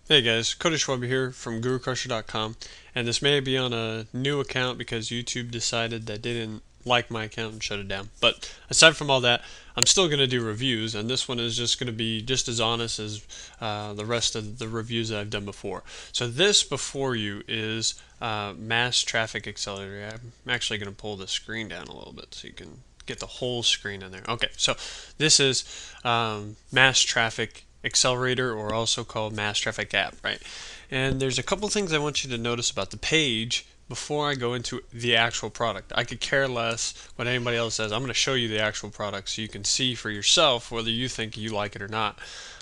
Hey guys, Cody Schwaber here from GuruCrusher.com, and this may be on a new account because YouTube decided that they didn't like my account and shut it down. But aside from all that, I'm still going to do reviews, and this one is just going to be just as honest as the rest of the reviews that I've done before. So this before you is Mass Traffic Accelerator. I'm actually going to pull the screen down a little bit so you can get the whole screen in there. Okay, so this is Mass Traffic Accelerator, or also called Mass Traffic App, right? And there's a couple things I want you to notice about the page before I go into the actual product. I could care less what anybody else says. I'm going to show you the actual product so you can see for yourself whether you think you like it or not.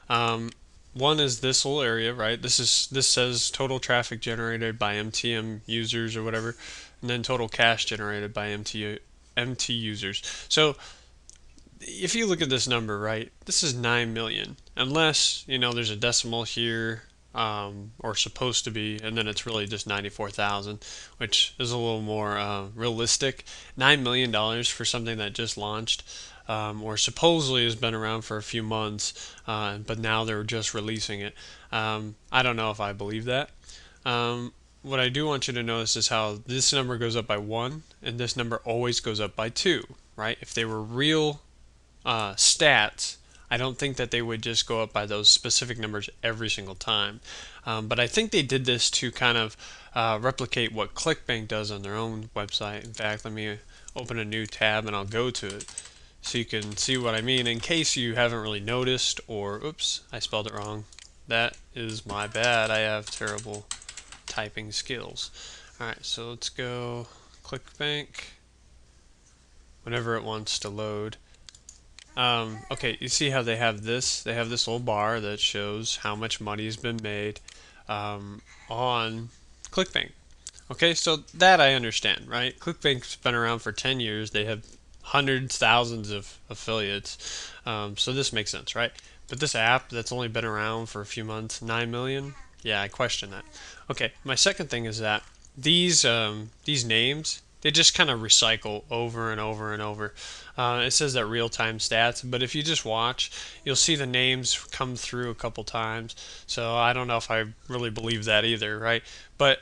One is this little area, right? This says total traffic generated by MTM users or whatever, and then total cache generated by MT users. So if you look at this number, right, this is 9 million. Unless, there's a decimal here, or supposed to be, and then it's really just 94,000, which is a little more realistic. $9 million for something that just launched, or supposedly has been around for a few months, but now they're just releasing it. I don't know if I believe that. What I do want you to notice is how this number goes up by 1, and this number always goes up by 2, right? If they were real stats, I don't think that they would just go up by those specific numbers every single time. But I think they did this to kind of replicate what ClickBank does on their own website. In fact, let me open a new tab and I'll go to it so you can see what I mean in case you haven't really noticed, or oops, I spelled it wrong. That is my bad. I have terrible typing skills. Alright, so let's go ClickBank whenever it wants to load. Okay, you see how they have this? They have this little bar that shows how much money has been made on ClickBank. Okay, so that I understand, right? ClickBank's been around for 10 years. They have hundreds, thousands of affiliates. So this makes sense, right? But this app that's only been around for a few months, 9 million? Yeah, I question that. Okay, my second thing is that these names, they just kind of recycle over and over and over. It says that real-time stats, but if you just watch, you'll see the names come through a couple times. So I don't know if I really believe that either, right? But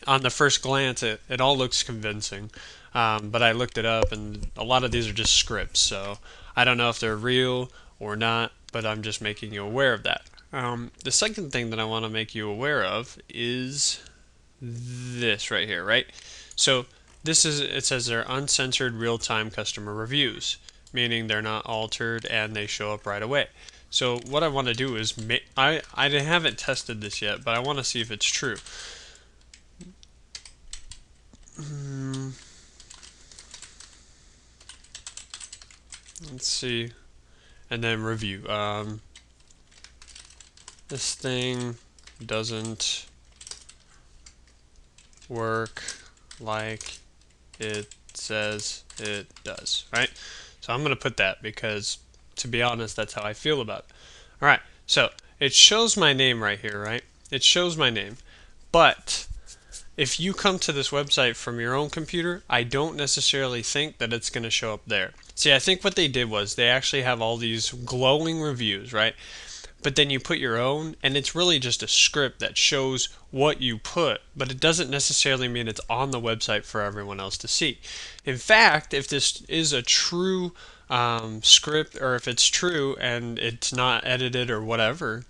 on the first glance, it all looks convincing. But I looked it up, and a lot of these are just scripts. So I don't know if they're real or not, but I'm just making you aware of that. The second thing that I want to make you aware of is this right here, right? So it says they're uncensored real-time customer reviews, meaning they're not altered and they show up right away. So what I want to do is I haven't tested this yet, but I want to see if it's true. Let's see, and then review. This thing doesn't work like it says it does, right? So I'm going to put that because, to be honest, that's how I feel about it. All right, so it shows my name right here, right? It shows my name, but if you come to this website from your own computer, I don't necessarily think that it's going to show up there. See, I think what they did was they actually have all these glowing reviews, right? But then you put your own, and it's really just a script that shows what you put, but it doesn't necessarily mean it's on the website for everyone else to see. In fact, if this is a true script, or if it's true and it's not edited or whatever,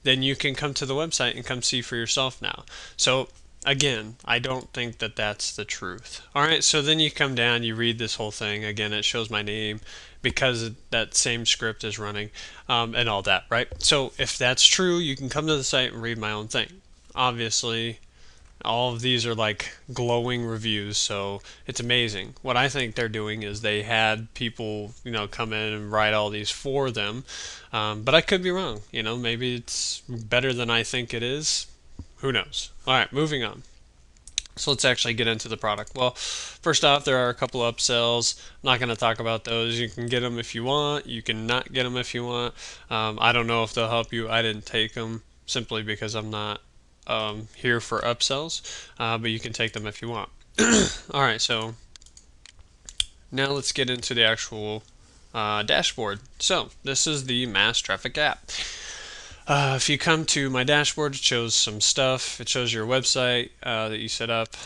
then you can come to the website and come see for yourself now. So again, I don't think that that's the truth. All right, so then you come down, you read this whole thing. Again, it shows my name because that same script is running, and all that, right? So if that's true, you can come to the site and read my own thing. Obviously, all of these are like glowing reviews, so it's amazing. What I think they're doing is they had people, come in and write all these for them, but I could be wrong. Maybe it's better than I think it is. Who knows? All right, moving on. So let's actually get into the product. Well, first off, there are a couple upsells. I'm not going to talk about those. You can get them if you want. You can not get them if you want. I don't know if they'll help you. I didn't take them simply because I'm not here for upsells, but you can take them if you want. All right, so now let's get into the actual dashboard. So this is the Mass Traffic app. If you come to my dashboard, it shows some stuff. It shows your website that you set up.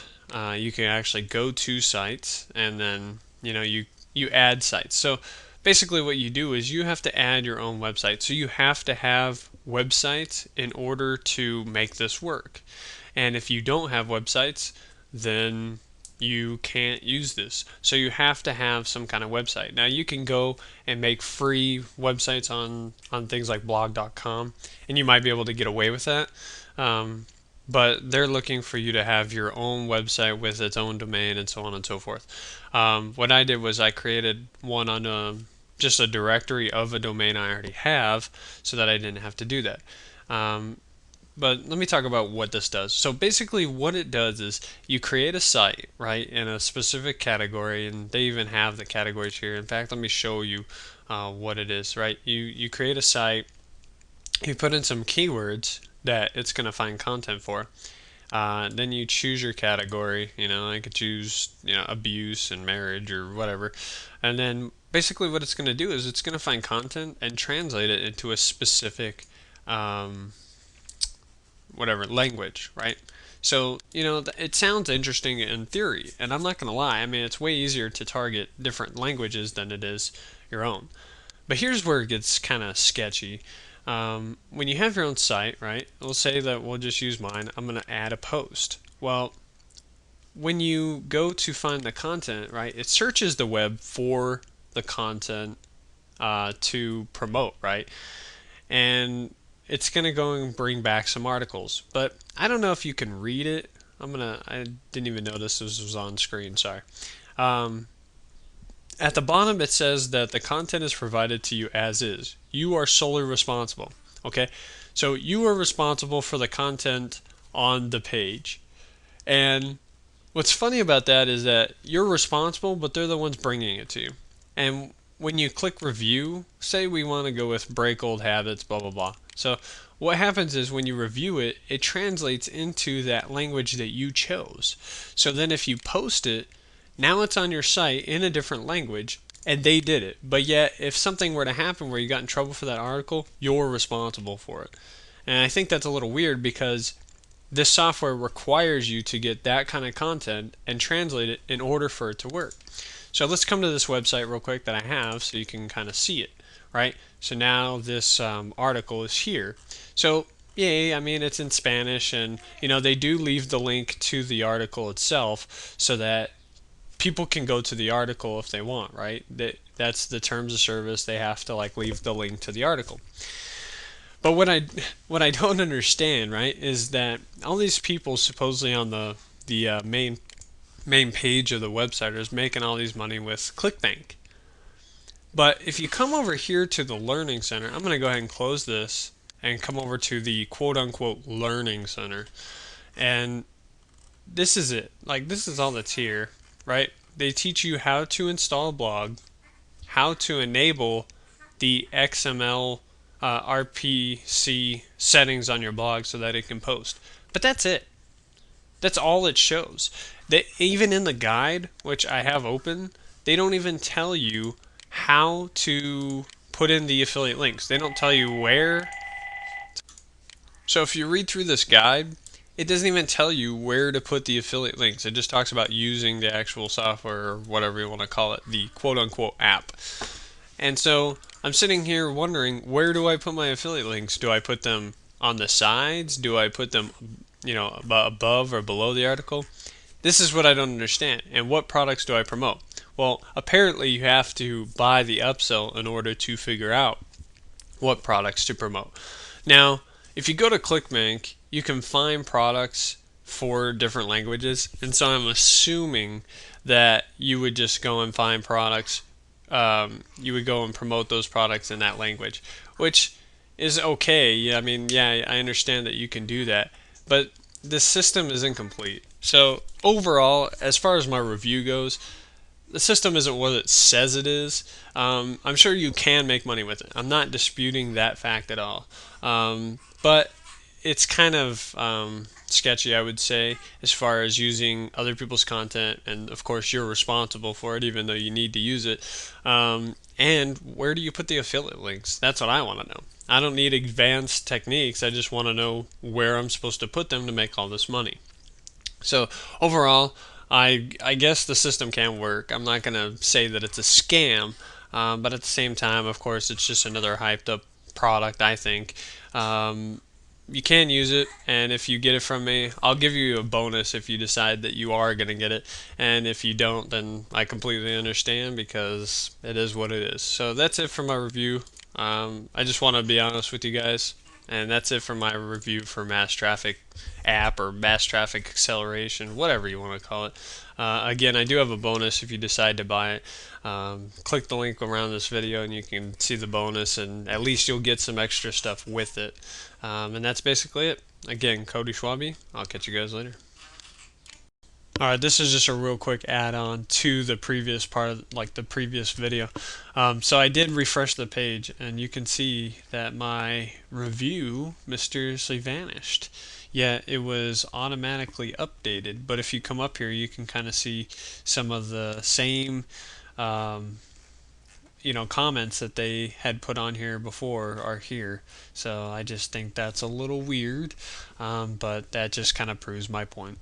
You can actually go to sites, and then you add sites. So basically, what you do is you have to add your own website. So you have to have websites in order to make this work. And if you don't have websites, then you can't use this. So you have to have some kind of website. Now you can go and make free websites on things like blog.com, and you might be able to get away with that. Um, but they're looking for you to have your own website with its own domain and so on and so forth. What I did was I created one on just a directory of a domain I already have so that I didn't have to do that. Um, but let me talk about what this does. So basically what it does is you create a site, right, in a specific category, and they even have the categories here. In fact, let me show you what it is, right? You create a site, you put in some keywords that it's going to find content for. Then you choose your category. I could choose, abuse and marriage or whatever. And then basically what it's going to do is it's going to find content and translate it into a specific whatever language, right? So, it sounds interesting in theory, and I'm not going to lie. I mean, it's way easier to target different languages than it is your own. But here's where it gets kind of sketchy. When you have your own site, right? We'll say that we'll just use mine. I'm going to add a post. Well, when you go to find the content, right, it searches the web for the content to promote, right? And it's going to go and bring back some articles. But I don't know if you can read it. I didn't even notice this was on screen, sorry. Um, at the bottom it says that the content is provided to you as is. You are solely responsible. Okay? So you are responsible for the content on the page. And what's funny about that is that you're responsible, but they're the ones bringing it to you. And when you click review, say we want to go with break old habits, blah, blah, blah. So what happens is when you review it, it translates into that language that you chose. So then if you post it, now it's on your site in a different language, and they did it. But yet, if something were to happen where you got in trouble for that article, you're responsible for it. And I think that's a little weird because this software requires you to get that kind of content and translate it in order for it to work. So let's come to this website real quick that I have so you can kind of see it, right? So now this article is here. So yay, I mean it's in Spanish, and they do leave the link to the article itself so that people can go to the article if they want, right? That's the terms of service. They have to leave the link to the article. But what I don't understand, right, is that all these people supposedly on the main page of the website is making all these money with ClickBank. But if you come over here to the Learning Center, I'm going to go ahead and close this and come over to the quote-unquote Learning Center. And this is it. This is all that's here, right? They teach you how to install a blog, how to enable the XML RPC settings on your blog so that it can post. But that's it. That's all it shows. Even in the guide, which I have open, they don't even tell you how to put in the affiliate links. They don't tell you where. So if you read through this guide, it doesn't even tell you where to put the affiliate links. It just talks about using the actual software, or whatever you want to call it, the quote-unquote app. And so I'm sitting here wondering, where do I put my affiliate links? Do I put them on the sides? Do I put them, above or below the article? This is what I don't understand. And what products do I promote? Well, apparently you have to buy the upsell in order to figure out what products to promote. Now, if you go to ClickBank, you can find products for different languages, and so I'm assuming that you would just go and find products. You would go and promote those products in that language, which is okay. Yeah, I mean, yeah, I understand that you can do that, but the system is incomplete. So overall, as far as my review goes, the system isn't what it says it is. I'm sure you can make money with it. I'm not disputing that fact at all. But it's kind of sketchy, I would say, as far as using other people's content, and of course you're responsible for it, even though you need to use it, And where do you put the affiliate links? That's what I want to know. I don't need advanced techniques. I just want to know where I'm supposed to put them to make all this money. So overall, I guess the system can work. I'm not gonna say that it's a scam, but at the same time, of course, it's just another hyped up product. I think you can use it, and if you get it from me, I'll give you a bonus if you decide that you are gonna get it. And if you don't, then I completely understand because it is what it is. So that's it for my review. I just want to be honest with you guys. And that's it for my review for Mass Traffic app or Mass Traffic Acceleration, whatever you want to call it. Again, I do have a bonus if you decide to buy it. Click the link around this video and you can see the bonus, and at least you'll get some extra stuff with it. And that's basically it. Again, Cody Schwabe. I'll catch you guys later. Alright, this is just a real quick add-on to the previous part of like the previous video. So I did refresh the page and you can see that my review mysteriously vanished. Yet it was automatically updated, but if you come up here you can kind of see some of the same um, comments that they had put on here before are here. So I just think that's a little weird, but that just kind of proves my point.